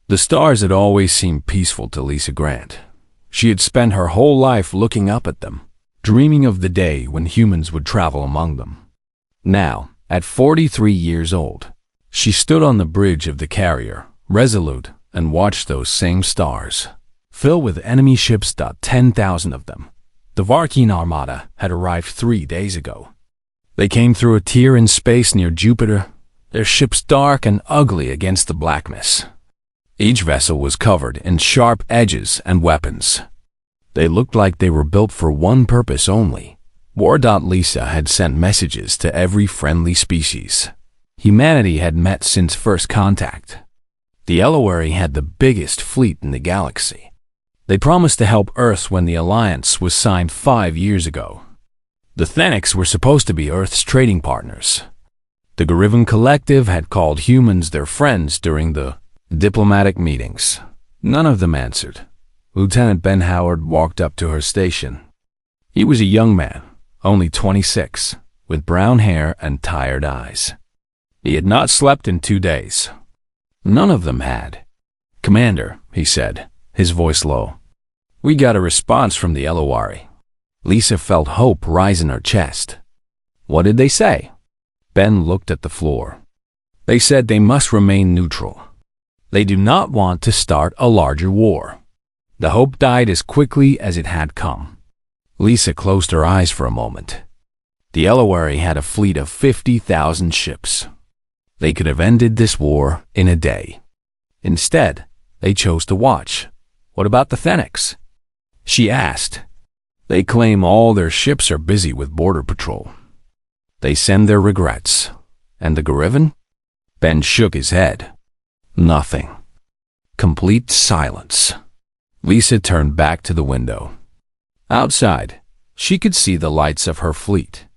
The stars had always seemed peaceful to Lisa Grant. She had spent her whole life looking up at them, dreaming of the day when humans would travel among them. Now, at 43 years old, she stood on the bridge of the carrier, resolute, and watched those same stars fill with enemy ships. 10,000 of them. The Varkeen Armada had arrived 3 days ago. They came through a tier in space near Jupiter, their ships dark and ugly against the blackness. Each vessel was covered in sharp edges and weapons. They looked like they were built for one purpose only. War. Lisa had sent messages to every friendly species humanity had met since first contact. The HFY had the biggest fleet in the galaxy. They promised to help Earth when the alliance was signed 5 years ago. The Thenix were supposed to be Earth's trading partners. The Garivan Collective had called humans their friends during the diplomatic meetings. None of them answered. Lieutenant Ben Howard walked up to her station. He was a young man, only 26, with brown hair and tired eyes. He had not slept in 2 days. None of them had. "Commander," he said, his voice low. "We got a response from the HFY." Lisa felt hope rise in her chest. "What did they say?" Ben looked at the floor. "They said they must remain neutral. They do not want to start a larger war." The hope died as quickly as it had come. Lisa closed her eyes for a moment. The HFY had a fleet of 50,000 ships. They could have ended this war in a day. Instead, they chose to watch. "What about the Thenix?" she asked. "They claim all their ships are busy with border patrol. They send their regrets. And the Garivan?" Ben shook his head. "Nothing. Complete silence." Lisa turned back to the window. Outside, she could see the lights of her fleet.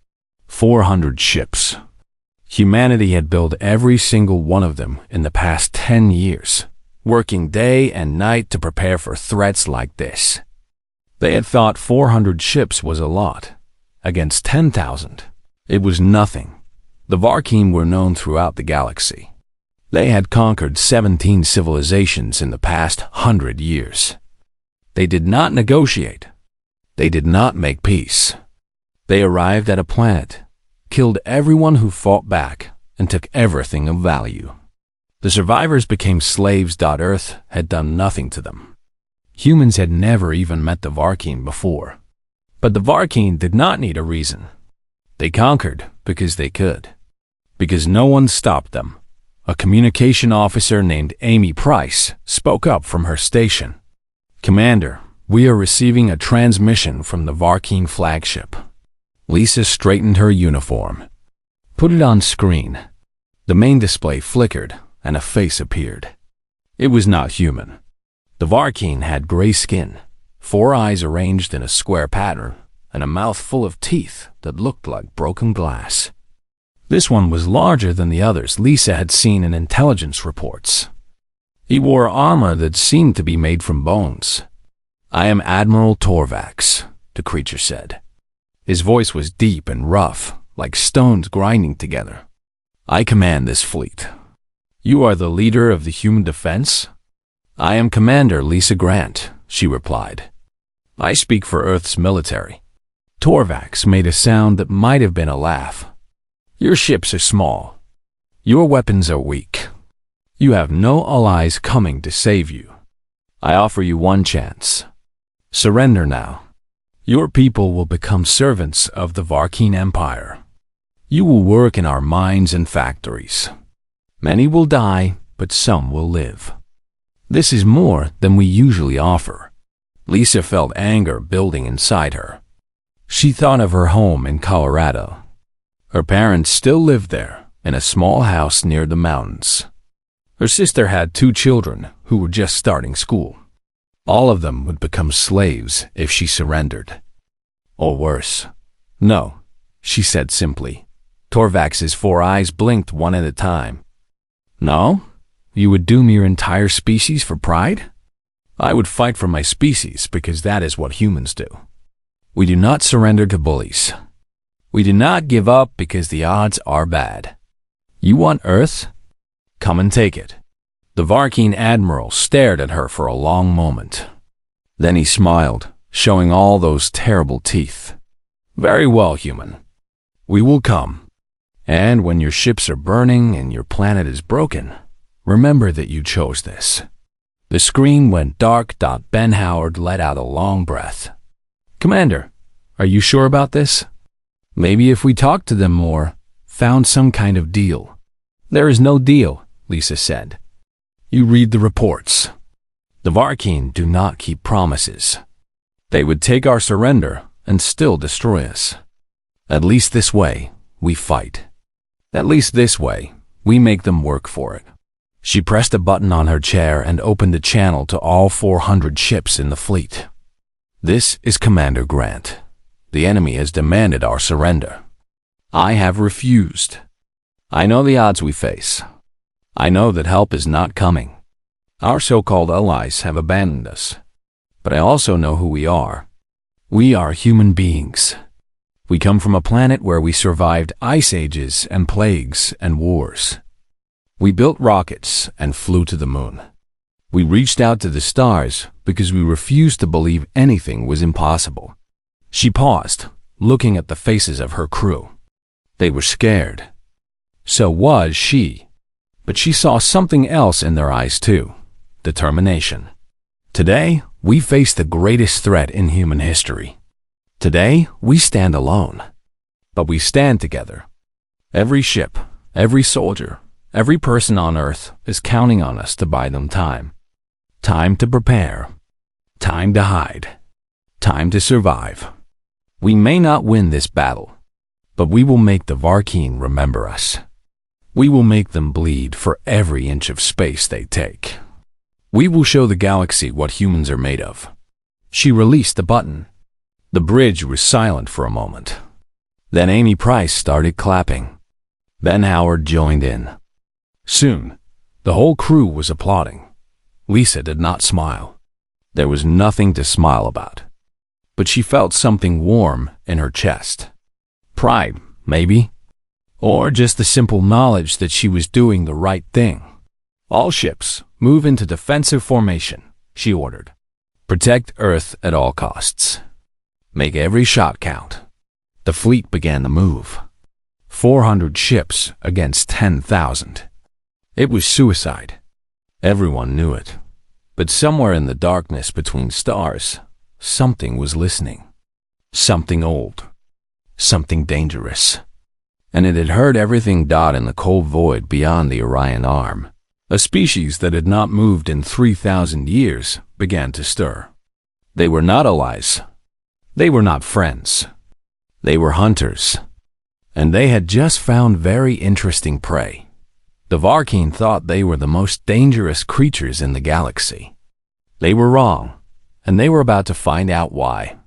400 ships. Humanity had built every single one of them in the past 10 years, working day and night to prepare for threats like this. They had thought 400 ships was a lot. Against 10,000, it was nothing. The Varkeen were known throughout the galaxy. They had conquered 17 civilizations in the past 100 years. They did not negotiate. They did not make peace. They arrived at a planet, killed everyone who fought back, and took everything of value. The survivors became slaves. Earth had done nothing to them. Humans had never even met the Varkeen before. But the Varkeen did not need a reason. They conquered because they could. Because no one stopped them. A communication officer named Amy Price spoke up from her station. "Commander, we are receiving a transmission from the Varkeen flagship." Lisa straightened her uniform. "Put it on screen." The main display flickered, and a face appeared. It was not human. The Varkeen had gray skin, 4 eyes arranged in a square pattern, and a mouth full of teeth that looked like broken glass. This one was larger than the others Lisa had seen in intelligence reports. He wore armor that seemed to be made from bones. "I am Admiral Torvax," the creature said. His voice was deep and rough, like stones grinding together. "I command this fleet. You are the leader of the human defense?" "I am Commander Lisa Grant," she replied. "I speak for Earth's military." Torvax made a sound that might have been a laugh. "Your ships are small. Your weapons are weak. You have no allies coming to save you. I offer you one chance. Surrender now. Your people will become servants of the Varkeen Empire. You will work in our mines and factories. Many will die, but some will live. This is more than we usually offer." Lisa felt anger building inside her. She thought of her home in Colorado. Her parents still lived there, in a small house near the mountains. Her sister had 2 children who were just starting school. All of them would become slaves if she surrendered. Or worse. "No," she said simply. Torvax's 4 eyes blinked one at a time. "No? You would doom your entire species for pride?" "I would fight for my species because that is what humans do. We do not surrender to bullies. We do not give up because the odds are bad. You want Earth? Come and take it." The The Varkeen admiral stared at her for a long moment. Then he smiled, showing all those terrible teeth. "Very well, human. We will come. And when your ships are burning and your planet is broken, remember that you chose this." The screen went dark. Ben Howard let out a long breath. "Commander, are you sure about this? Maybe if we talked to them more, found some kind of deal." "There is no deal," Lisa said. "You read the reports. The Varkeen do not keep promises. They would take our surrender and still destroy us. At least this way, we fight. At least this way, we make them work for it." She pressed a button on her chair and opened a channel to all 400 ships in the fleet. "This is Commander Grant. The enemy has demanded our surrender. I have refused. I know the odds we face. I know that help is not coming. Our so-called allies have abandoned us. But I also know who we are. We are human beings. We come from a planet where we survived ice ages and plagues and wars. We built rockets and flew to the moon. We reached out to the stars because we refused to believe anything was impossible." She paused, looking at the faces of her crew. They were scared. So was she. But she saw something else in their eyes too: determination. Today, we face the greatest threat in human history. Today, we stand alone. But we stand together. Every ship, every soldier, every person on Earth is counting on us to buy them time. Time to prepare. Time to hide. Time to survive. We may not win this battle, but we will make the Varkeen remember us. We will make them bleed for every inch of space they take. We will show the galaxy what humans are made of." She released the button. The bridge was silent for a moment. Then Amy Price started clapping. Ben Howard joined in. Soon, the whole crew was applauding. Lisa did not smile. There was nothing to smile about. But she felt something warm in her chest. Pride, maybe. Or just the simple knowledge that she was doing the right thing. "All ships, move into defensive formation," she ordered. "Protect Earth at all costs. Make every shot count." The fleet began to move. 400 ships against 10,000. It was suicide. Everyone knew it. But somewhere in the darkness between stars, something was listening. Something old. Something dangerous. And it had heard everything. In the cold void beyond the Orion Arm, a species that had not moved in 3,000 years began to stir. They were not allies. They were not friends. They were hunters. And they had just found very interesting prey. The Varkeen thought they were the most dangerous creatures in the galaxy. They were wrong, and they were about to find out why.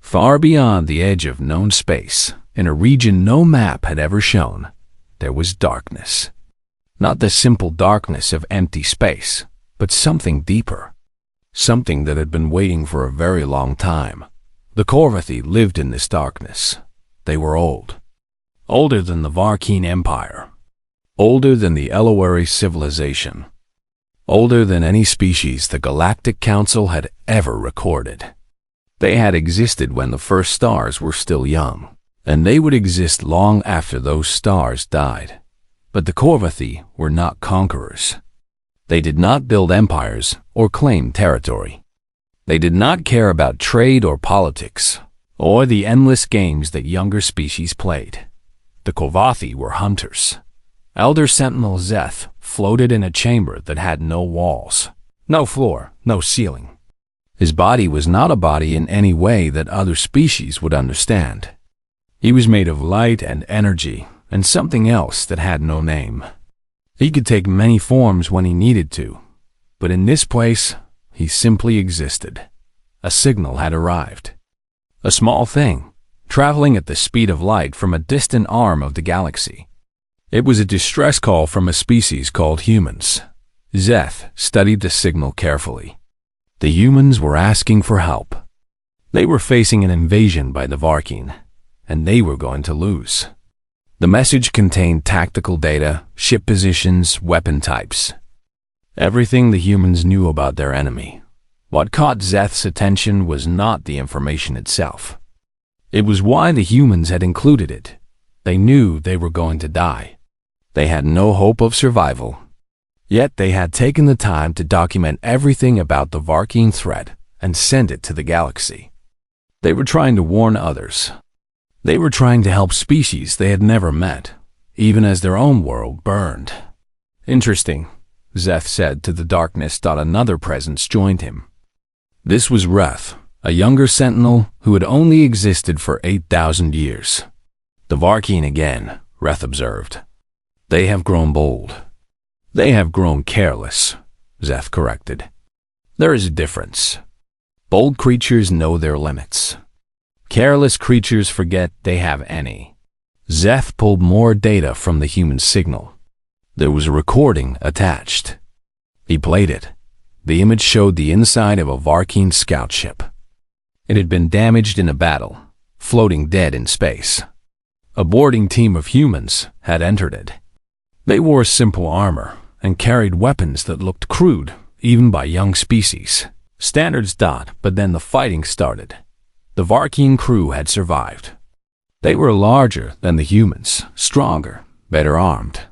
Far beyond the edge of known space, in a region no map had ever shown, there was darkness. Not the simple darkness of empty space, but something deeper. Something that had been waiting for a very long time. The Korvathi lived in this darkness. They were old. Older than the Varkeen Empire. Older than the Eloweri civilization. Older than any species the Galactic Council had ever recorded. They had existed when the first stars were still young, and they would exist long after those stars died. But the Korvathi were not conquerors. They did not build empires or claim territory. They did not care about trade or politics, or the endless games that younger species played. The Korvathi were hunters. Elder Sentinel Zeth floated in a chamber that had no walls, no floor, no ceiling. His body was not a body in any way that other species would understand. He was made of light and energy and something else that had no name. He could take many forms when he needed to, but in this place, he simply existed. A signal had arrived. A small thing, traveling at the speed of light from a distant arm of the galaxy. It was a distress call from a species called humans. Zeth studied the signal carefully. The humans were asking for help. They were facing an invasion by the Varkeen, and they were going to lose. The message contained tactical data, ship positions, weapon types. everything the humans knew about their enemy. What caught Zeth's attention was not the information itself. It was why the humans had included it. They knew they were going to die. They had no hope of survival. Yet they had taken the time to document everything about the Varkeen threat and send it to the galaxy. They were trying to warn others. They were trying to help species they had never met, even as their own world burned. Interesting, Zeth said to the darkness. Another presence joined him. This was Reth, a younger sentinel who had only existed for 8,000 years. The Varkeen again, Reth observed. They have grown bold. They have grown careless, Zeth corrected. There is a difference. Bold creatures know their limits. Careless creatures forget they have any. Zeth pulled more data from the human signal. There was a recording attached. He played it. The image showed the inside of a Varkeen scout ship. It had been damaged in a battle, floating dead in space. A boarding team of humans had entered it. They wore simple armor and carried weapons that looked crude, even by young species. Standards. But then the fighting started. The Varkeen crew had survived. They were larger than the humans, stronger, better armed.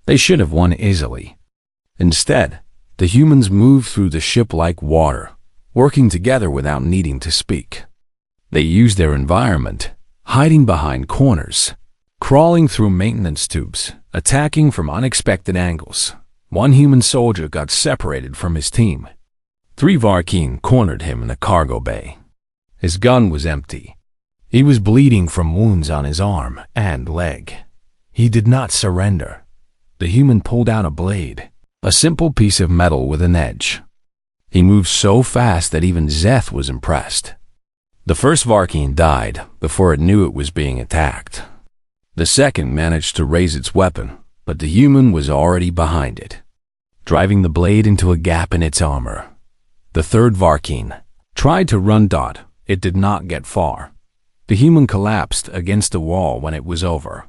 They should have won easily. Instead, the humans moved through the ship like water, working together without needing to speak. They used their environment, hiding behind corners, crawling through maintenance tubes, attacking from unexpected angles. One human soldier got separated from his team. 3 Varkeen cornered him in a cargo bay. His gun was empty. He was bleeding from wounds on his arm and leg. He did not surrender. The human pulled out a blade, a simple piece of metal with an edge. He moved so fast that even Zeth was impressed. The first Varkeen died before it knew it was being attacked. The second managed to raise its weapon, but the human was already behind it, driving the blade into a gap in its armor. The third Varkeen tried to run. It did not get far. The human collapsed against a wall when it was over.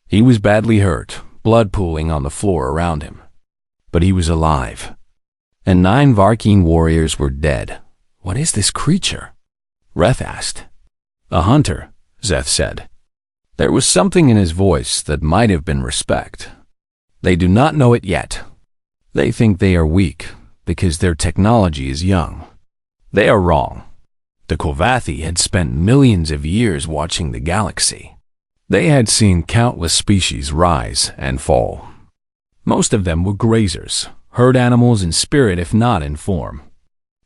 He was badly hurt, blood pooling on the floor around him. But he was alive. And 9 Varkeen warriors were dead. What is this creature? Reth asked. A hunter, Zeth said. There was something in his voice that might have been respect. They do not know it yet. They think they are weak because their technology is young. They are wrong. The Kovathi had spent millions of years watching the galaxy. They had seen countless species rise and fall. Most of them were grazers, herd animals in spirit if not in form.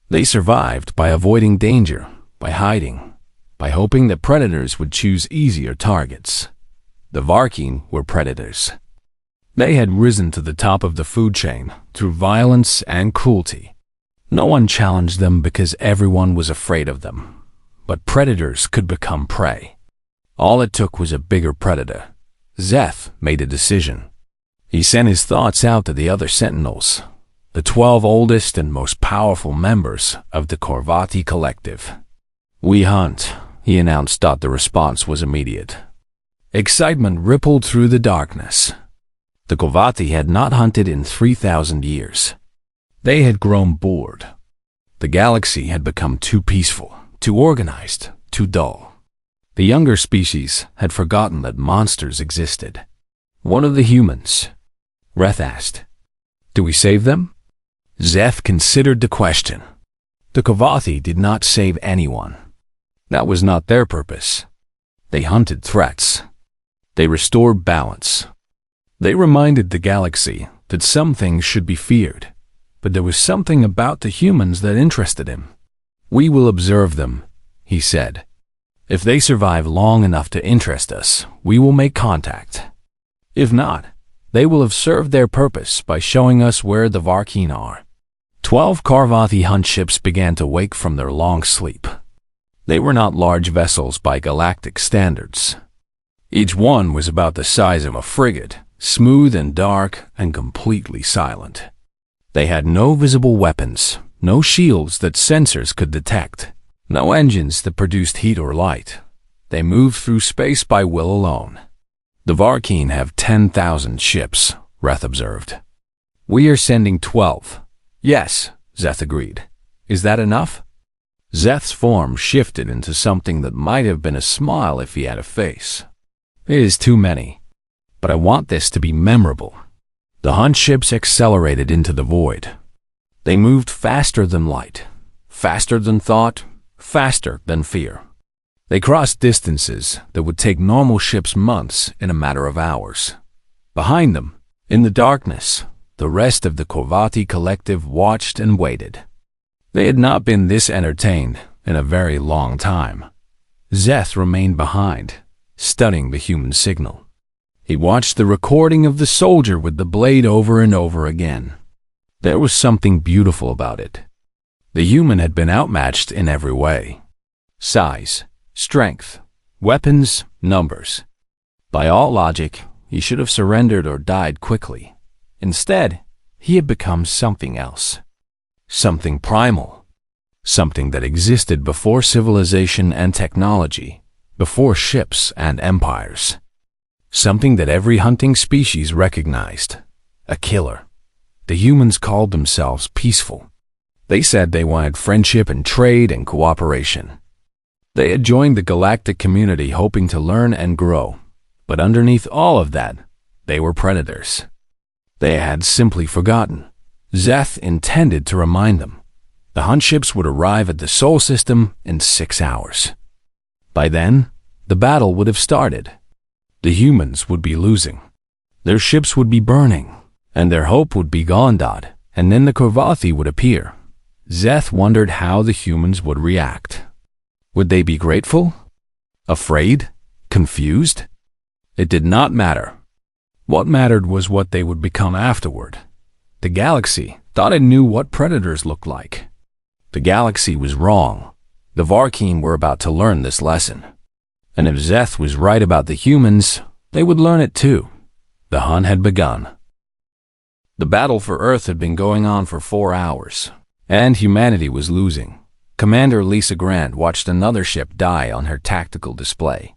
They survived by avoiding danger, by hiding, by hoping that predators would choose easier targets. The Varkeen were predators. They had risen to the top of the food chain through violence and cruelty. No one challenged them because everyone was afraid of them. But predators could become prey. All it took was a bigger predator. Zeth made a decision. He sent his thoughts out to the other sentinels, the 12 oldest and most powerful members of the Kovathi collective. We hunt, he announced. The response was immediate. Excitement rippled through the darkness. The Kovathi had not hunted in 3,000 years. They had grown bored. The galaxy had become too peaceful, too organized, too dull. The younger species had forgotten that monsters existed. One of the humans, Reth asked, do we save them? Zeth considered the question. The Kovathi did not save anyone. That was not their purpose. They hunted threats. They restored balance. They reminded the galaxy that some things should be feared. But there was something about the humans that interested him. We will observe them, he said. If they survive long enough to interest us, we will make contact. If not, they will have served their purpose by showing us where the Varkeen are. 12 Kovathi hunt ships began to wake from their long sleep. They were not large vessels by galactic standards. Each one was about the size of a frigate, smooth and dark and completely silent. They had no visible weapons, no shields that sensors could detect, no engines that produced heat or light. They moved through space by will alone. The Varkeen have 10,000 ships, Reth observed. We are sending 12. Yes, Zeth agreed. Is that enough? Zeth's form shifted into something that might have been a smile if he had a face. It is too many. But I want this to be memorable. The hunt ships accelerated into the void. They moved faster than light, faster than thought, faster than fear. They crossed distances that would take normal ships months in a matter of hours. Behind them, in the darkness, the rest of the Korvati collective watched and waited. They had not been this entertained in a very long time. Zeth remained behind, studying the human signal. He watched the recording of the soldier with the blade over and over again. There was something beautiful about it. The human had been outmatched in every way. Size, strength, weapons, numbers. By all logic, he should have surrendered or died quickly. Instead, he had become something else. Something primal. Something that existed before civilization and technology, before ships and empires. Something that every hunting species recognized. A killer. The humans called themselves peaceful. They said they wanted friendship and trade and cooperation. They had joined the galactic community hoping to learn and grow, but underneath all of that, they were predators. They had simply forgotten. Zeth intended to remind them. The hunt ships would arrive at the Sol system in 6 hours. By then, the battle would have started. The humans would be losing. Their ships would be burning, and their hope would be gone. And then the Korvathi would appear. Zeth wondered how the humans would react. Would they be grateful? Afraid? Confused? It did not matter. What mattered was what they would become afterward. The galaxy thought it knew what predators looked like. The galaxy was wrong. The Varkeen were about to learn this lesson. And if Zeth was right about the humans, they would learn it too. The hunt had begun. The battle for Earth had been going on for 4 hours, and humanity was losing. Commander Lisa Grant watched another ship die on her tactical display.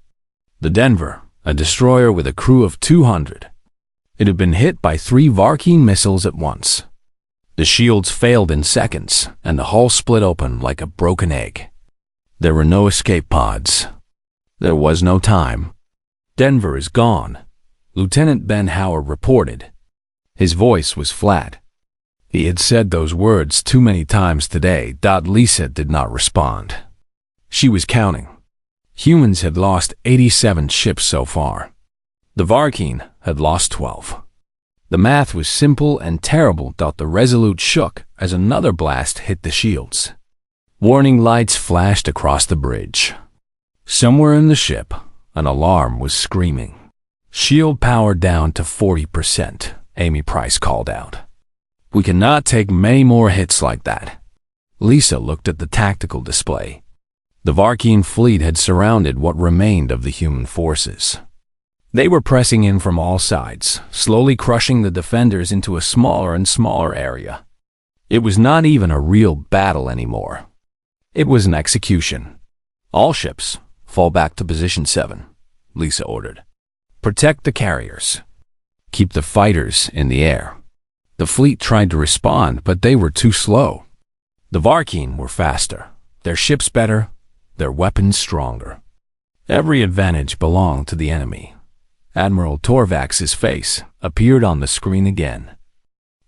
The Denver, a destroyer with a crew of 200. It had been hit by 3 Varkeen missiles at once. The shields failed in seconds, and the hull split open like a broken egg. There were no escape pods. There was no time. Denver is gone, Lieutenant Ben Howard reported. His voice was flat. He had said those words too many times today. Lisa did not respond. She was counting. Humans had lost 87 ships so far. The Varkeen had lost 12. The math was simple and terrible. The Resolute shook as another blast hit the shields. Warning lights flashed across the bridge. Somewhere in the ship, an alarm was screaming. Shield power down to 40%, Amy Price called out. We cannot take many more hits like that. Lisa looked at the tactical display. The Varkeen fleet had surrounded what remained of the human forces. They were pressing in from all sides, slowly crushing the defenders into a smaller and smaller area. It was not even a real battle anymore. It was an execution. All ships, fall back to position 7, Lisa ordered. Protect the carriers. Keep the fighters in the air. The fleet tried to respond, but they were too slow. The Varkeen were faster, their ships better, their weapons stronger. Every advantage belonged to the enemy. Admiral Torvax's face appeared on the screen again.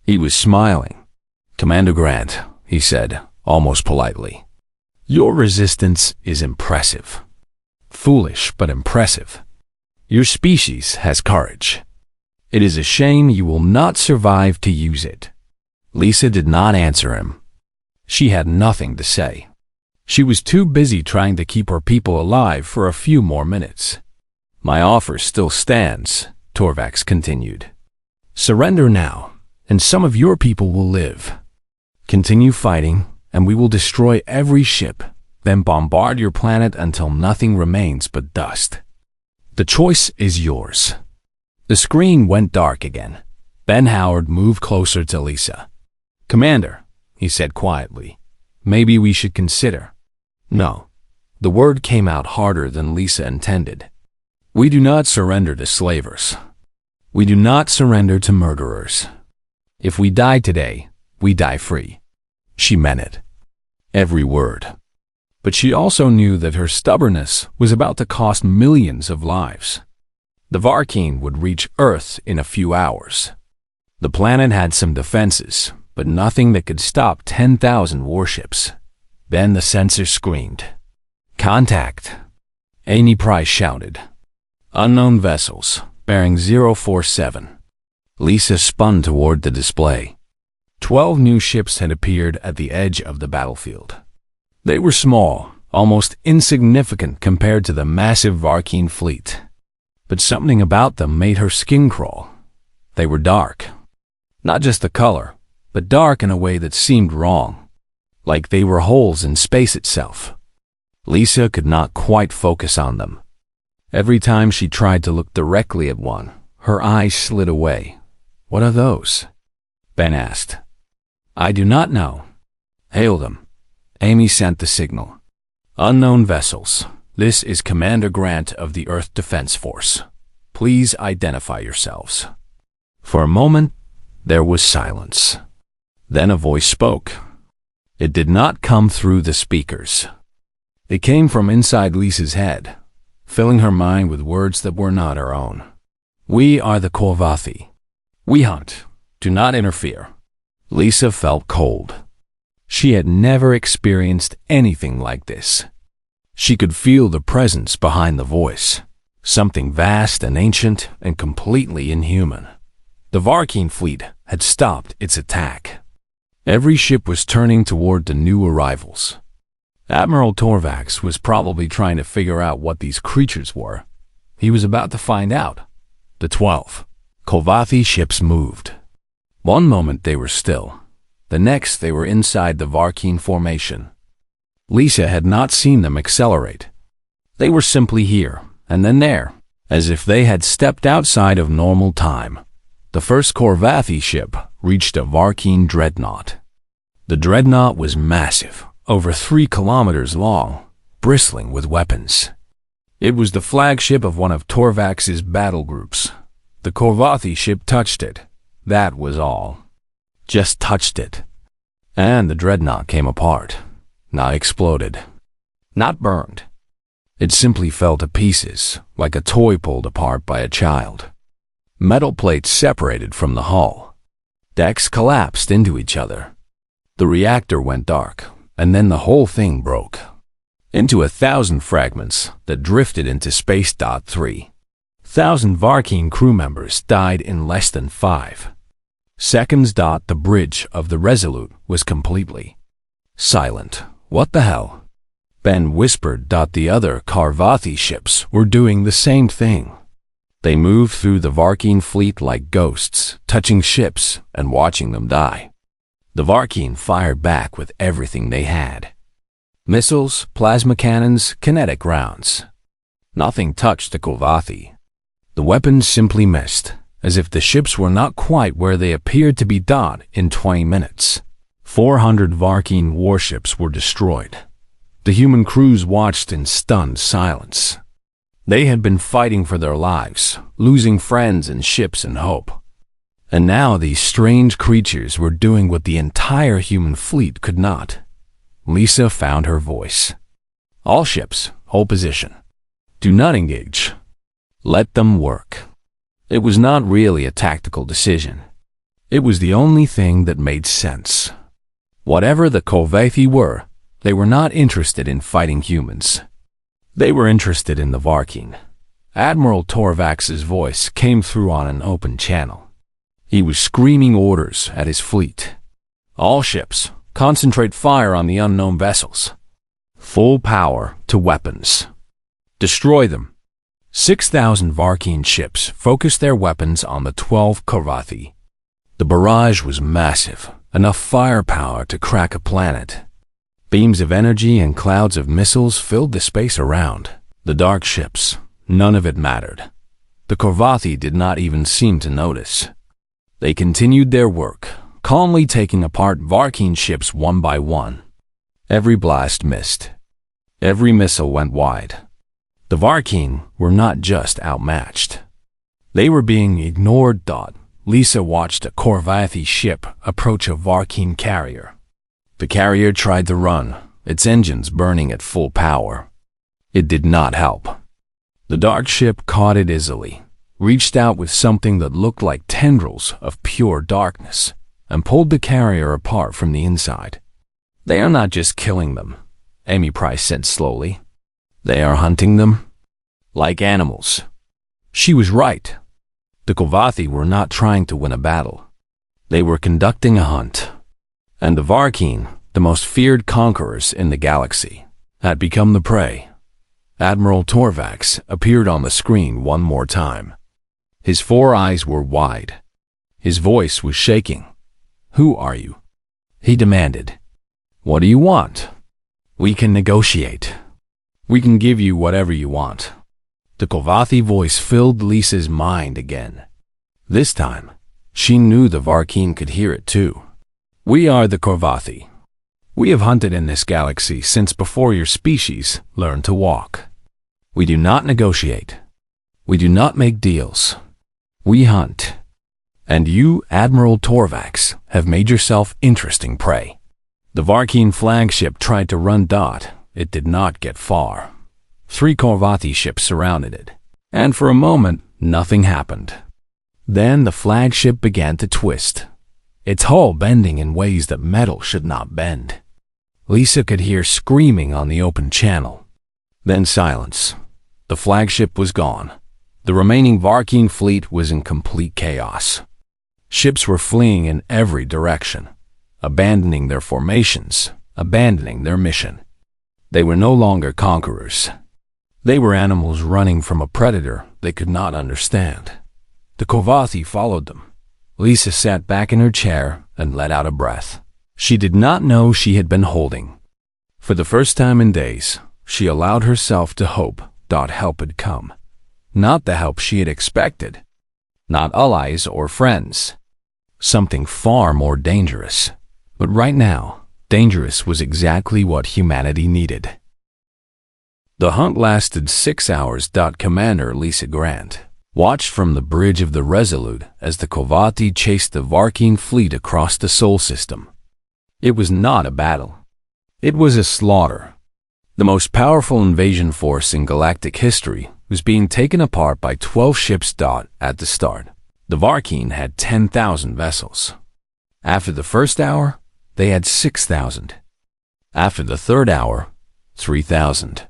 He was smiling. Commander Grant, he said, almost politely. Your resistance is impressive. Foolish, but impressive. Your species has courage. It is a shame you will not survive to use it. Lisa did not answer him. She had nothing to say. She was too busy trying to keep her people alive for a few more minutes. My offer still stands, Torvax continued. Surrender now, and some of your people will live. Continue fighting, and we will destroy every ship, then bombard your planet until nothing remains but dust. The choice is yours. The screen went dark again. Ben Howard moved closer to Lisa. Commander, he said quietly, maybe we should consider. No. The word came out harder than Lisa intended. We do not surrender to slavers. We do not surrender to murderers. If we die today, we die free. She meant it. Every word. But she also knew that her stubbornness was about to cost millions of lives. The Varkeen would reach Earth in a few hours. The planet had some defenses, but nothing that could stop 10,000 warships. Then the sensor screamed. Contact! Amy Price shouted. Unknown vessels, bearing 047. Lisa spun toward the display. 12 new ships had appeared at the edge of the battlefield. They were small, almost insignificant compared to the massive Varkeen fleet. But something about them made her skin crawl. They were dark. Not just the color, but dark in a way that seemed wrong. Like they were holes in space itself. Lisa could not quite focus on them. Every time she tried to look directly at one, her eyes slid away. What are those? Ben asked. I do not know. Hail them. Amy sent the signal. Unknown vessels. This is Commander Grant of the Earth Defense Force. Please identify yourselves. For a moment, there was silence. Then a voice spoke. It did not come through the speakers. It came from inside Lisa's head, filling her mind with words that were not her own. We are the Korvathi. We hunt. Do not interfere. Lisa felt cold. She had never experienced anything like this. She could feel the presence behind the voice, something vast and ancient and completely inhuman. The Varkeen fleet had stopped its attack. Every ship was turning toward the new arrivals. Admiral Torvax was probably trying to figure out what these creatures were. He was about to find out. The 12 Korvathi ships moved. One moment they were still. The next they were inside the Varkeen formation. Lisa had not seen them accelerate. They were simply here, and then there, as if they had stepped outside of normal time. The first Korvathi ship reached a Varkeen dreadnought. The dreadnought was massive, over 3 kilometers long, bristling with weapons. It was the flagship of one of Torvax's battle groups. The Korvathi ship touched it. That was all. Just touched it. And the dreadnought came apart. Not exploded. Not burned. It simply fell to pieces, like a toy pulled apart by a child. Metal plates separated from the hull. Decks collapsed into each other. The reactor went dark, and then the whole thing broke. Into 1,000 fragments that drifted into space. 3,000 Varkeen crew members died in less than 5 seconds. The bridge of the Resolute was completely silent. What the hell? Ben whispered. The other Korvathi ships were doing the same thing. They moved through the Varkeen fleet like ghosts, touching ships and watching them die. The Varkeen fired back with everything they had. Missiles, plasma cannons, kinetic rounds. Nothing touched the Korvathi. The weapons simply missed, as if the ships were not quite where they appeared to be. In 20 minutes, 400 Varkeen warships were destroyed. The human crews watched in stunned silence. They had been fighting for their lives, losing friends and ships and hope. And now these strange creatures were doing what the entire human fleet could not. Lisa found her voice. All ships, hold position. Do not engage. Let them work. It was not really a tactical decision. It was the only thing that made sense. Whatever the Korvathi were, they were not interested in fighting humans. They were interested in the Varkeen. Admiral Torvax's voice came through on an open channel. He was screaming orders at his fleet. All ships, concentrate fire on the unknown vessels. Full power to weapons. Destroy them. 6,000 Varkeen ships focused their weapons on the 12 Korvathi. The barrage was massive, enough firepower to crack a planet. Beams of energy and clouds of missiles filled the space around. The dark ships, none of it mattered. The Korvathi did not even seem to notice. They continued their work, calmly taking apart Varkeen ships one by one. Every blast missed. Every missile went wide. The Varkeen were not just outmatched. They were being ignored. Lisa watched a Corvathi ship approach a Varkeen carrier. The carrier tried to run, its engines burning at full power. It did not help. The dark ship caught it easily, reached out with something that looked like tendrils of pure darkness, and pulled the carrier apart from the inside. "They are not just killing them," Amy Price said slowly. "They are hunting them like animals." She was right. The Corvathi were not trying to win a battle. They were conducting a hunt. And the Varkeen, the most feared conquerors in the galaxy, had become the prey. Admiral Torvax appeared on the screen one more time. His 4 eyes were wide. His voice was shaking. "Who are you?" he demanded. "What do you want?" "We can negotiate. We can give you whatever you want." The Corvathi voice filled Lisa's mind again. This time, she knew the Varkeen could hear it too. "We are the Corvathi. We have hunted in this galaxy since before your species learned to walk. We do not negotiate. We do not make deals. We hunt. And you, Admiral Torvax, have made yourself interesting prey." The Varkeen flagship tried to run. It did not get far. 3 Corvathi ships surrounded it, and for a moment, nothing happened. Then the flagship began to twist, its hull bending in ways that metal should not bend. Lisa could hear screaming on the open channel. Then silence. The flagship was gone. The remaining Varkeen fleet was in complete chaos. Ships were fleeing in every direction, abandoning their formations, abandoning their mission. They were no longer conquerors. They were animals running from a predator they could not understand. The Corvathi followed them. Lisa sat back in her chair and let out a breath. She did not know she had been holding. For the first time in days, she allowed herself to hope help had come. Not the help she had expected. Not allies or friends. Something far more dangerous. But right now, dangerous was exactly what humanity needed. The hunt lasted 6 hours. Commander Lisa Grant watched from the bridge of the Resolute as the Corvathi chased the Varkeen fleet across the Sol system. It was not a battle. It was a slaughter. The most powerful invasion force in galactic history was being taken apart by 12 ships. At the start, the Varkeen had 10,000 vessels. After the first hour, they had 6,000. After the third hour, 3,000.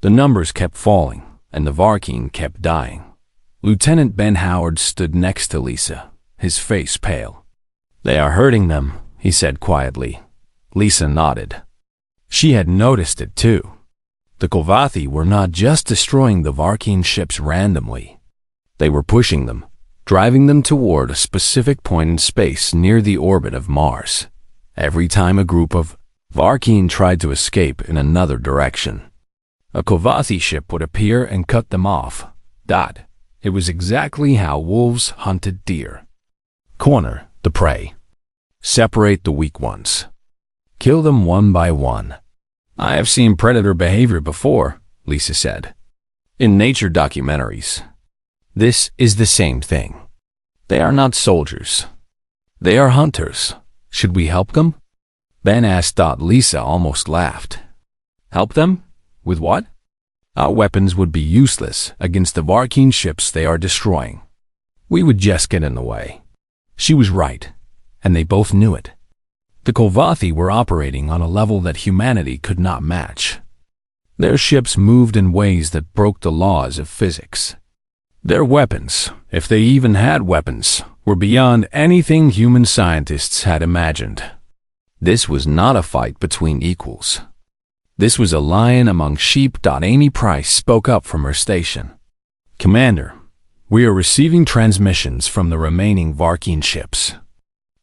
The numbers kept falling, and the Varkeen kept dying. Lieutenant Ben Howard stood next to Lisa, his face pale. "They are hurting them," he said quietly. Lisa nodded. She had noticed it too. The Corvathi were not just destroying the Varkeen ships randomly. They were pushing them, driving them toward a specific point in space near the orbit of Mars. Every time a group of Varkeen tried to escape in another direction, a Corvathi ship would appear and cut them off. It was exactly how wolves hunted deer. Corner the prey. Separate the weak ones. Kill them one by one. "I have seen predator behavior before," Lisa said. "In nature documentaries. This is the same thing. They are not soldiers. They are hunters. Should we help them?" Ben asked. Lisa almost laughed. "Help them? With what?" "Our weapons would be useless against the Varkeen ships they are destroying. We would just get in the way." She was right, and they both knew it. The Corvathi were operating on a level that humanity could not match. Their ships moved in ways that broke the laws of physics. Their weapons, if they even had weapons, were beyond anything human scientists had imagined. This was not a fight between equals. This was a lion among sheep. Amy Price spoke up from her station. "Commander, we are receiving transmissions from the remaining Varkeen ships.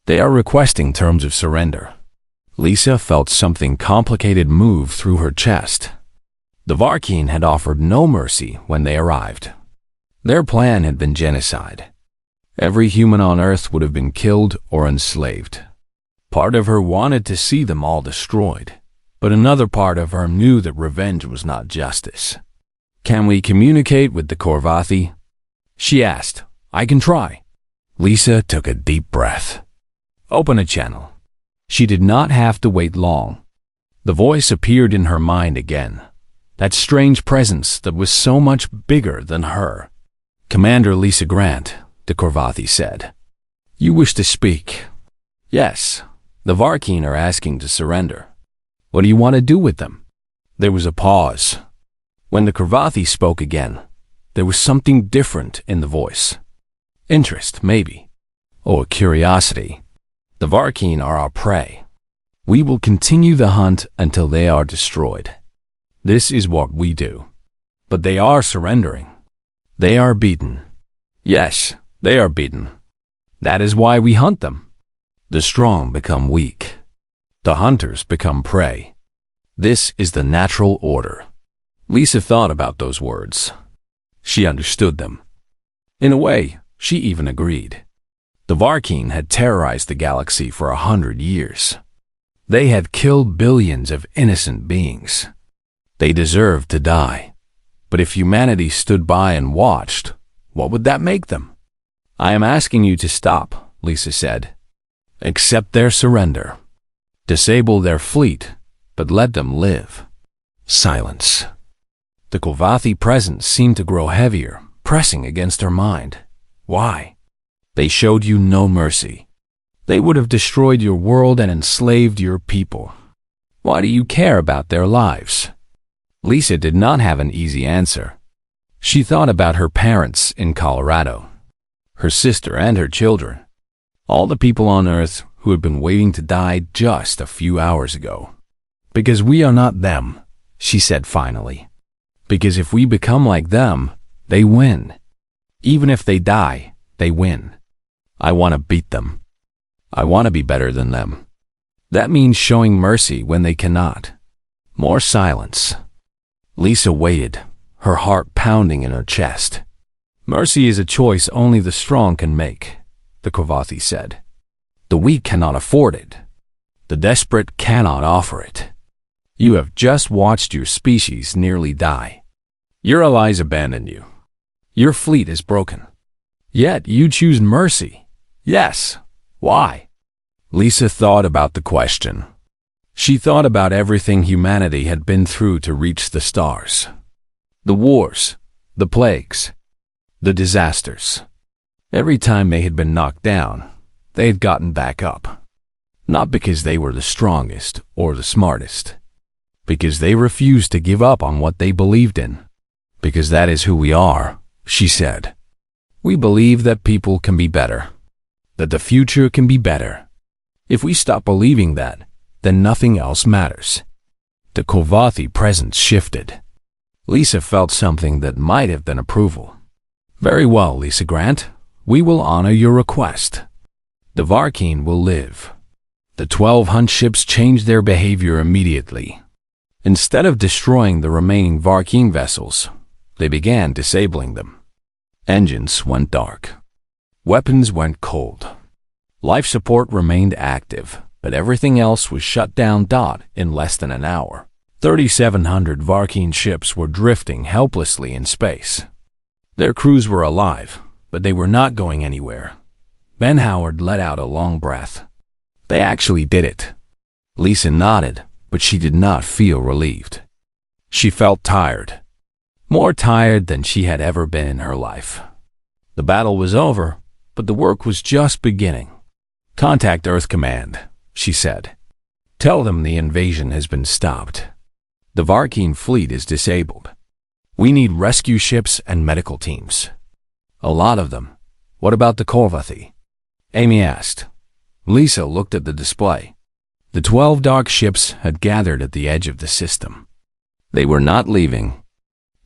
They are requesting terms of surrender." Lisa felt something complicated move through her chest. The Varkeen had offered no mercy when they arrived. Their plan had been genocide. Every human on Earth would have been killed or enslaved. Part of her wanted to see them all destroyed, but another part of her knew that revenge was not justice. "Can we communicate with the Corvathi?" she asked. "I can try." Lisa took a deep breath. Open a channel. She did not have to wait long. The voice appeared in her mind again. That strange presence that was so much bigger than her. Commander Lisa Grant, the Korvathi said. You wish to speak? Yes. The Varkeen are asking to surrender. What do you want to do with them? There was a pause. When the Korvathi spoke again, there was something different in the voice. Interest, maybe. Or curiosity. The Varkeen are our prey. We will continue the hunt until they are destroyed. This is what we do. But they are surrendering. They are beaten. Yes, they are beaten. That is why we hunt them. The strong become weak. The hunters become prey. This is the natural order. Lisa thought about those words. She understood them. In a way, she even agreed. The Varkeen had terrorized the galaxy for 100 years. They had killed billions of innocent beings. They deserved to die. But if humanity stood by and watched, what would that make them? I am asking you to stop, Lisa said. Accept their surrender. Disable their fleet, but let them live. Silence. The Korvathi presence seemed to grow heavier, pressing against her mind. Why? They showed you no mercy. They would have destroyed your world and enslaved your people. Why do you care about their lives? Lisa did not have an easy answer. She thought about her parents in Colorado, her sister and her children, all the people on Earth who had been waiting to die just a few hours ago. Because we are not them, she said finally. Because if we become like them, they win. Even if they die, they win. I want to beat them. I want to be better than them. That means showing mercy when they cannot. More silence. Lisa waited, her heart pounding in her chest. Mercy is a choice only the strong can make, the Korvathi said. The weak cannot afford it. The desperate cannot offer it. You have just watched your species nearly die. Your allies abandon you. Your fleet is broken. Yet you choose mercy. Yes. Why? Lisa thought about the question. She thought about everything humanity had been through to reach the stars. The wars, the plagues, the disasters. Every time they had been knocked down, they had gotten back up. Not because they were the strongest or the smartest. Because they refused to give up on what they believed in. Because that is who we are, she said. We believe that people can be better. That the future can be better. If we stop believing that, then nothing else matters. The Korvathi presence shifted. Lisa felt something that might have been approval. Very well, Lisa Grant. We will honor your request. The Varkeen will live. The 12 hunt ships changed their behavior immediately. Instead of destroying the remaining Varkeen vessels, they began disabling them. Engines went dark. Weapons went cold. Life support remained active, but everything else was shut down. In less than an hour, 3,700 Varkeen ships were drifting helplessly in space. Their crews were alive, but they were not going anywhere. Ben Howard let out a long breath. They actually did it. Lisa nodded, but she did not feel relieved. She felt tired. More tired than she had ever been in her life. The battle was over, but the work was just beginning. Contact Earth Command, she said. Tell them the invasion has been stopped. The Varkeen fleet is disabled. We need rescue ships and medical teams. A lot of them. What about the Korvathi? Amy asked. Lisa looked at the display. The 12 dark ships had gathered at the edge of the system. They were not leaving.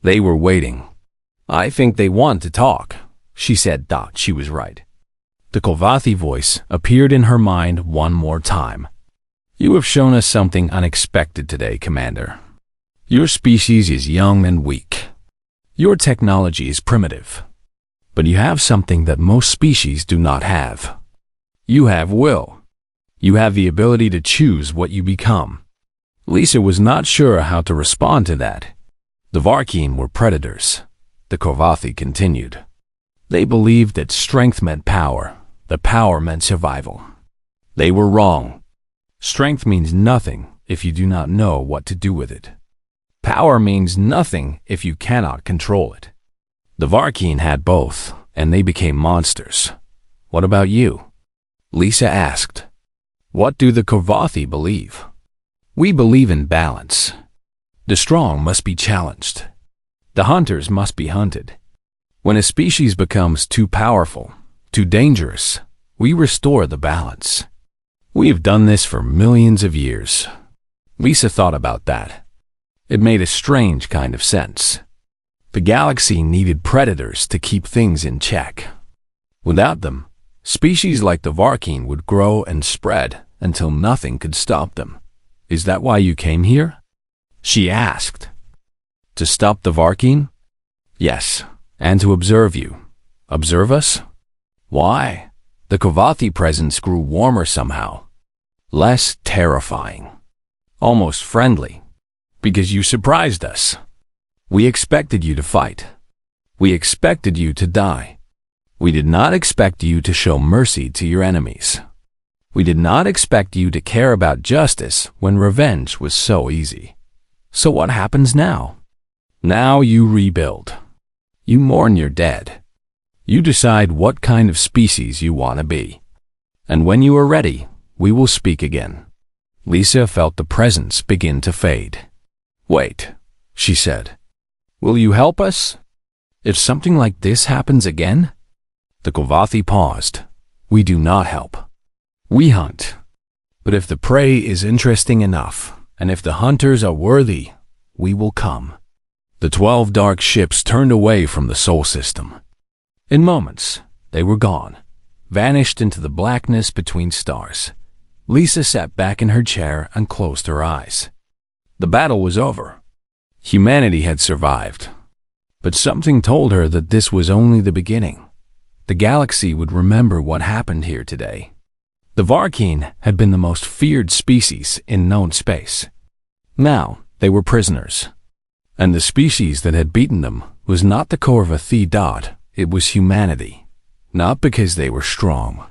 They were waiting. I think they want to talk, she said. She was right. The Korvathi voice appeared in her mind one more time. You have shown us something unexpected today, Commander. Your species is young and weak. Your technology is primitive. But you have something that most species do not have. You have will. You have the ability to choose what you become. Lisa was not sure how to respond to that. The Varkeen were predators, the Korvathi continued. They believed that strength meant power, The power meant survival. They were wrong. Strength means nothing if you do not know what to do with it. Power means nothing if you cannot control it. The Varkeen had both, and they became monsters. What about you? Lisa asked. What do the Korvathi believe? We believe in balance. The strong must be challenged. The hunters must be hunted. When a species becomes too powerful, too dangerous, we restore the balance. We have done this for millions of years. Lisa thought about that. It made a strange kind of sense. The galaxy needed predators to keep things in check. Without them, species like the Varkeen would grow and spread until nothing could stop them. Is that why you came here? She asked. To stop the Varkeen? Yes, and to observe you. Observe us? Why? The Korvathi presence grew warmer somehow. Less terrifying. Almost friendly. Because you surprised us. We expected you to fight. We expected you to die. We did not expect you to show mercy to your enemies. We did not expect you to care about justice when revenge was so easy. So what happens now? Now you rebuild. You mourn your dead. You decide what kind of species you want to be. And when you are ready, we will speak again. Lisa felt the presence begin to fade. Wait, she said. Will you help us? If something like this happens again? The Korvathi paused. We do not help. We hunt. But if the prey is interesting enough, and if the hunters are worthy, we will come. The 12 dark ships turned away from the Sol system. In moments, they were gone, vanished into the blackness between stars. Lisa sat back in her chair and closed her eyes. The battle was over. Humanity had survived. But something told her that this was only the beginning. The galaxy would remember what happened here today. The Varkeen had been the most feared species in known space. Now they were prisoners. And the species that had beaten them was not the Korvathi. It was humanity. Not because they were strong,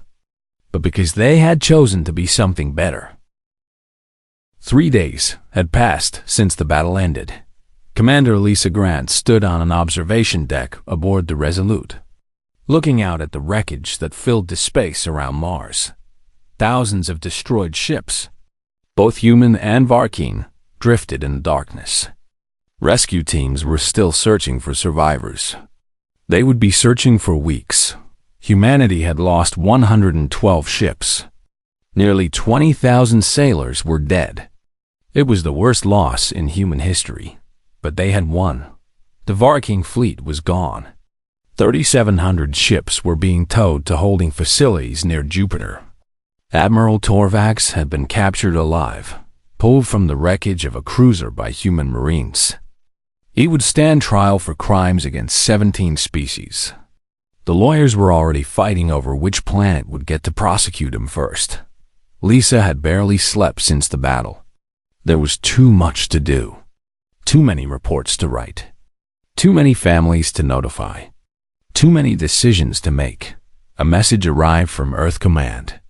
but because they had chosen to be something better. 3 days had passed since the battle ended. Commander Lisa Grant stood on an observation deck aboard the Resolute, looking out at the wreckage that filled the space around Mars. Thousands of destroyed ships, both human and Varkeen, drifted in the darkness. Rescue teams were still searching for survivors. They would be searching for weeks. Humanity had lost 112 ships. Nearly 20,000 sailors were dead. It was the worst loss in human history, but they had won. The Varkeen fleet was gone. 3,700 ships were being towed to holding facilities near Jupiter. Admiral Torvax had been captured alive, pulled from the wreckage of a cruiser by human marines. He would stand trial for crimes against 17 species. The lawyers were already fighting over which planet would get to prosecute him first. Lisa had barely slept since the battle. There was too much to do. Too many reports to write. Too many families to notify. Too many decisions to make. A message arrived from Earth Command.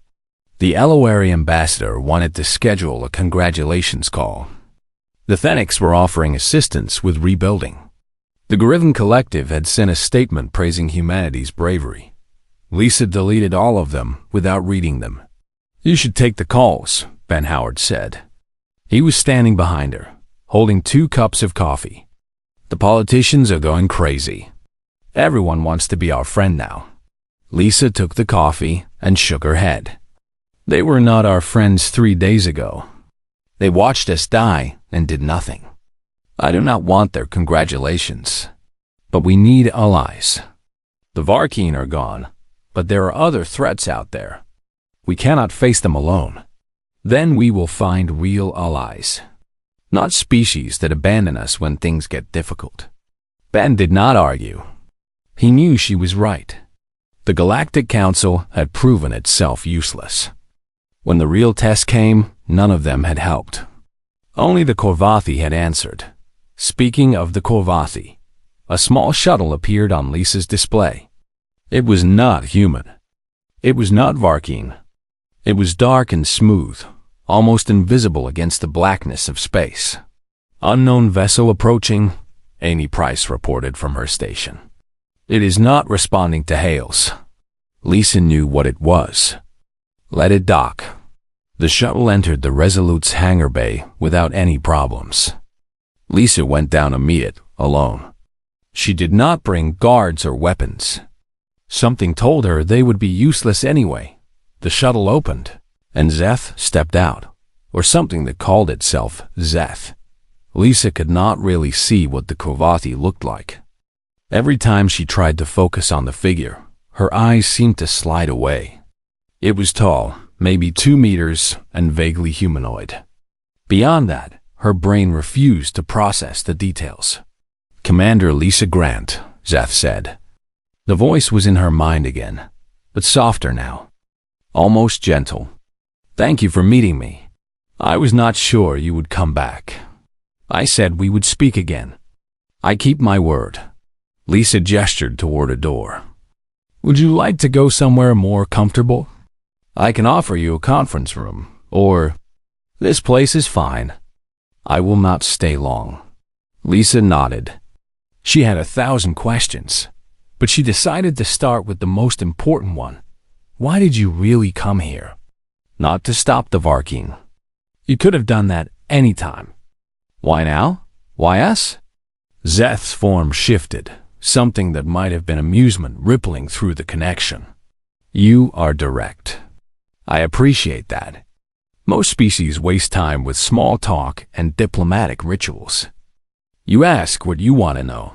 The Elowary ambassador wanted to schedule a congratulations call. The Thenics were offering assistance with rebuilding. The Garivan Collective had sent a statement praising humanity's bravery. Lisa deleted all of them without reading them. You should take the calls, Ben Howard said. He was standing behind her, holding 2 cups of coffee. The politicians are going crazy. Everyone wants to be our friend now. Lisa took the coffee and shook her head. They were not our friends 3 days ago. They watched us die and did nothing. I do not want their congratulations. But we need allies. The Varkeen are gone, but there are other threats out there. We cannot face them alone. Then we will find real allies. Not species that abandon us when things get difficult. Ben did not argue. He knew she was right. The Galactic Council had proven itself useless. When the real test came, none of them had helped. Only the Korvathi had answered. Speaking of the Korvathi, a small shuttle appeared on Lisa's display. It was not human. It was not Varkeen. It was dark and smooth, almost invisible against the blackness of space. Unknown vessel approaching, Amy Price reported from her station. It is not responding to hails. Lisa knew what it was. Let it dock. The shuttle entered the Resolute's hangar bay without any problems. Lisa went down to meet it, alone. She did not bring guards or weapons. Something told her they would be useless anyway. The shuttle opened, and Zeth stepped out, or something that called itself Zeth. Lisa could not really see what the Kovathi looked like. Every time she tried to focus on the figure, her eyes seemed to slide away. It was tall, maybe 2 meters, and vaguely humanoid. Beyond that, her brain refused to process the details. "Commander Lisa Grant," Zeth said. The voice was in her mind again, but softer now, almost gentle. "Thank you for meeting me. I was not sure you would come back. I said we would speak again. I keep my word." Lisa gestured toward a door. "Would you like to go somewhere more comfortable? I can offer you a conference room, or this place is fine. I will not stay long." Lisa nodded. She had 1,000 questions, but she decided to start with the most important one. Why did you really come here? Not to stop the Varkeen. You could have done that any time. Why now? Why us? Zeth's form shifted, something that might have been amusement rippling through the connection. You are direct. I appreciate that. Most species waste time with small talk and diplomatic rituals. You ask what you want to know.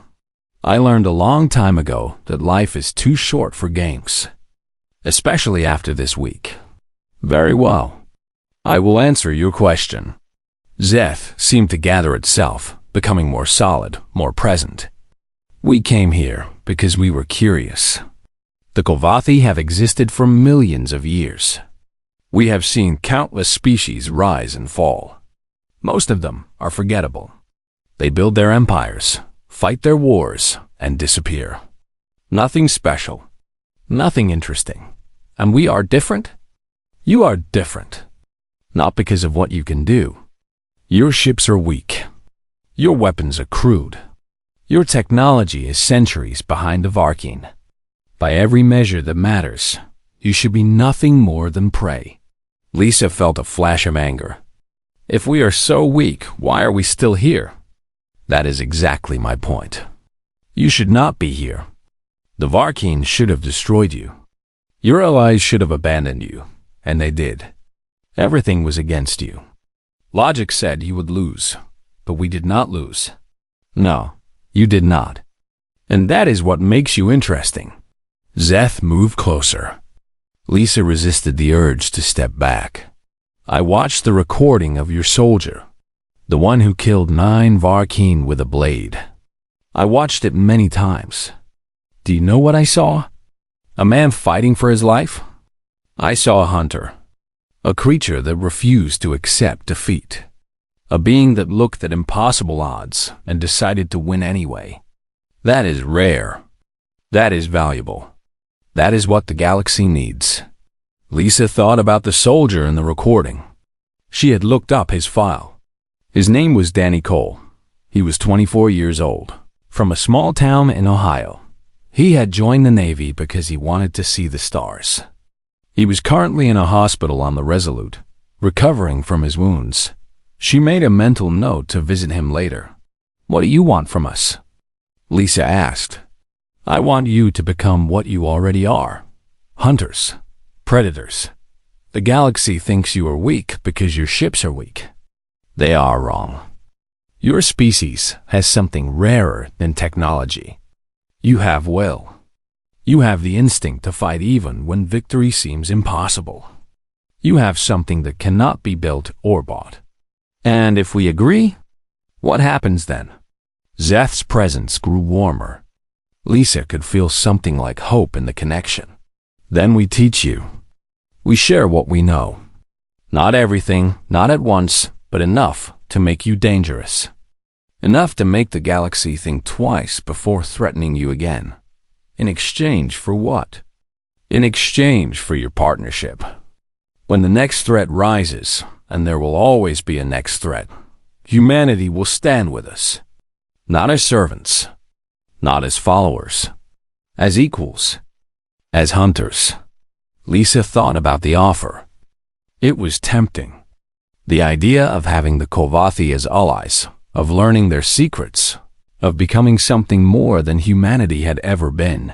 I learned a long time ago that life is too short for games, especially after this week. Very well. I will answer your question. Zeth seemed to gather itself, becoming more solid, more present. We came here because we were curious. The Kovathi have existed for millions of years. We have seen countless species rise and fall. Most of them are forgettable. They build their empires, fight their wars, and disappear. Nothing special, nothing interesting. And we are different? You are different. Not because of what you can do. Your ships are weak. Your weapons are crude. Your technology is centuries behind the Varkeen. By every measure that matters, you should be nothing more than prey. Lisa felt a flash of anger. If we are so weak, why are we still here? That is exactly my point. You should not be here. The Varkeen should have destroyed you. Your allies should have abandoned you, and they did. Everything was against you. Logic said you would lose, but we did not lose. No, you did not. And that is what makes you interesting. Zeth moved closer. Lisa resisted the urge to step back. I watched the recording of your soldier, the one who killed 9 Varkeen with a blade. I watched it many times. Do you know what I saw? A man fighting for his life? I saw a hunter, a creature that refused to accept defeat, a being that looked at impossible odds and decided to win anyway. That is rare. That is valuable. That is what the galaxy needs. Lisa thought about the soldier in the recording. She had looked up his file. His name was Danny Cole. He was 24 years old, from a small town in Ohio. He had joined the Navy because he wanted to see the stars. He was currently in a hospital on the Resolute, recovering from his wounds. She made a mental note to visit him later. What do you want from us? Lisa asked. I want you to become what you already are. Hunters. Predators. The galaxy thinks you are weak because your ships are weak. They are wrong. Your species has something rarer than technology. You have will. You have the instinct to fight even when victory seems impossible. You have something that cannot be built or bought. And if we agree, what happens then? Zeth's presence grew warmer. Lisa could feel something like hope in the connection. Then we teach you. We share what we know. Not everything, not at once, but enough to make you dangerous. Enough to make the galaxy think twice before threatening you again. In exchange for what? in exchange for your partnership. When the next threat rises, and there will always be a next threat, humanity will stand with us. Not as servants, not as followers, as equals, as hunters. Lisa thought about the offer. It was tempting. The idea of having the Kovathi as allies, of learning their secrets, of becoming something more than humanity had ever been.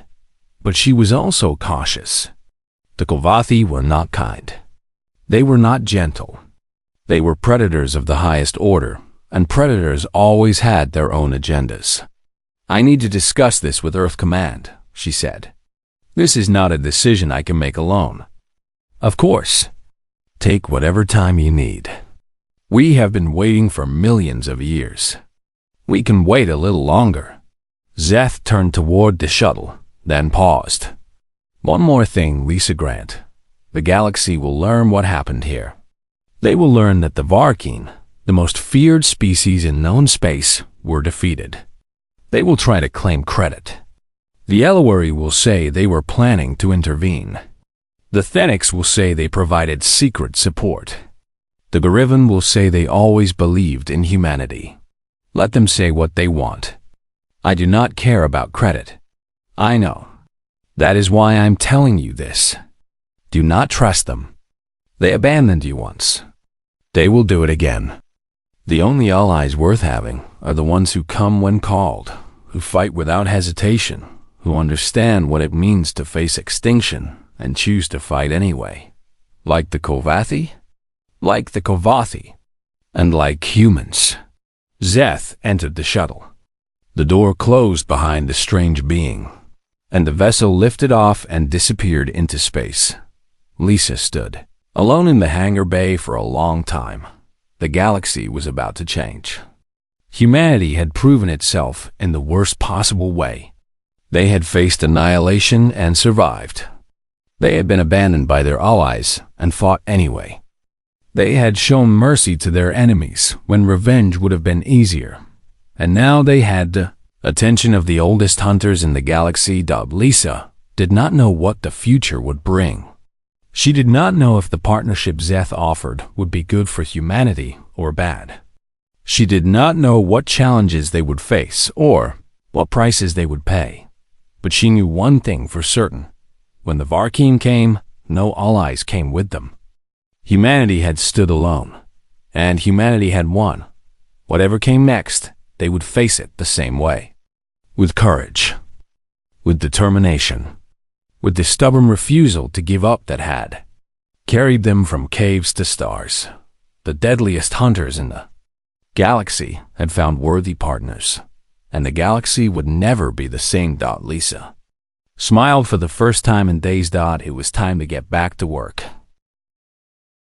But she was also cautious. The Kovathi were not kind. They were not gentle. They were predators of the highest order, and predators always had their own agendas. I need to discuss this with Earth Command, she said. This is not a decision I can make alone. Of course. Take whatever time you need. We have been waiting for millions of years. We can wait a little longer. Zeth turned toward the shuttle, then paused. One more thing, Lisa Grant. The galaxy will learn what happened here. They will learn that the Varkeen, the most feared species in known space, were defeated. They will try to claim credit. The Elwari will say they were planning to intervene. The Thenics will say they provided secret support. The Garivan will say they always believed in humanity. Let them say what they want. I do not care about credit. I know. That is why I'm telling you this. Do not trust them. They abandoned you once. They will do it again. The only allies worth having are the ones who come when called, who fight without hesitation, who understand what it means to face extinction and choose to fight anyway. Like the Kovathi? Like the Kovathi. And like humans. Zeth entered the shuttle. The door closed behind the strange being, and the vessel lifted off and disappeared into space. Lisa stood, alone in the hangar bay for a long time. The galaxy was about to change. Humanity had proven itself in the worst possible way. They had faced annihilation and survived. They had been abandoned by their allies and fought anyway. They had shown mercy to their enemies when revenge would have been easier. And now they had the attention of the oldest hunters in the galaxy. Lisa did not know what the future would bring. She did not know if the partnership Zeth offered would be good for humanity or bad. She did not know what challenges they would face or what prices they would pay. But she knew one thing for certain. When the Varkeen came, no allies came with them. Humanity had stood alone, and humanity had won. Whatever came next, they would face it the same way. With courage, with determination, with the stubborn refusal to give up that had carried them from caves to stars. The deadliest hunters in the galaxy had found worthy partners, and the galaxy would never be the same. Lisa smiled for the first time in days. It was time to get back to work.